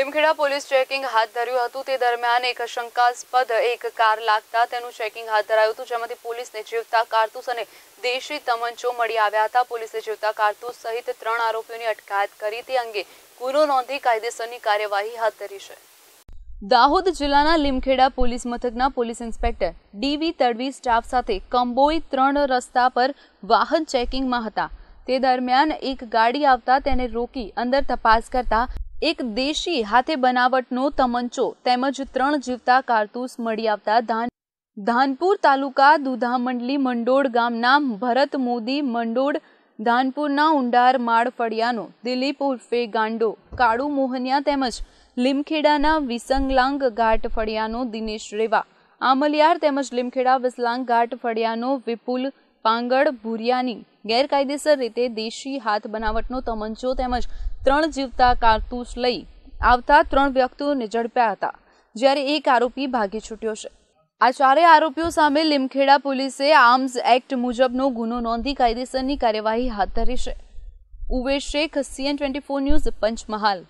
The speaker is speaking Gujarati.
લીમખેડા પોલીસ ચેકિંગ હાથ ધર્યું હતું। તે દરમિયાન એક શંકાસ્પદ એક કાર લાગતા તેનું ચેકિંગ હાથ ધરાયું હતું, જેમાંથી પોલીસને જીવતા કારતૂસ અને દેશી તમંચો મળી આવ્યા હતા। પોલીસે જીવતા કારતૂસ સહિત 3 આરોપીઓની અટકાયત કરી તે અંગે ગુનો નોંધી કાયદેસરની કાર્યવાહી હાથ ધરી છે। દાહોદ જિલ્લાના લીમખેડા પોલીસ મથકના પોલીસ ઇન્સ્પેક્ટર ડીવી તડવી સ્ટાફ સાથે કંબોઈ 3 રસ્તા પર વાહન ચેકિંગમાં હતા। તે દરમિયાન એક ગાડી આવતા તેને રોકી અંદર તપાસ કરતા એક દેશી હાથે બનાવટનો તમંચો તેમજ 3 જીવતા કારતૂસ મળી આવતા ધાનપુર તાલુકા દુધામંડલી મંડોળ ગામના ભરત મોદી મંડોળ, ધાનપુરના ઉંડાર માળ ફળિયાનો દિલીપ ઉર્ફે ગાંડો કાળુ મોહનિયા તેમજ લીમખેડાના વિસંગલાંગ ઘાટ ફળિયાનો દિનેશ રેવા, આમલિયાર તેમજ લીમખેડા વિસલાંગ ઘાટ ફળિયાનો વિપુલ પાંગડ ભુરિયાની ગેરકાયદેસર રીતે દેશી હાથ બનાવટનો તમંચો તેમજ 3 જીવતા કારતૂસ લઈ આવતા 3 વ્યક્તિઓને ઝડપ્યા હતા, જ્યારે એક આરોપી ભાગી છૂટ્યો છે। આ 4 આરોપીઓ સામે લીમખેડા પોલીસે આર્મ્સ એક્ટ મુજબનો ગુનો નોંધી કાયદેસરની કાર્યવાહી હાથ ધરી છે। ઉવેશ શેખ, CN24 ન્યૂઝ, પંચમહાલ।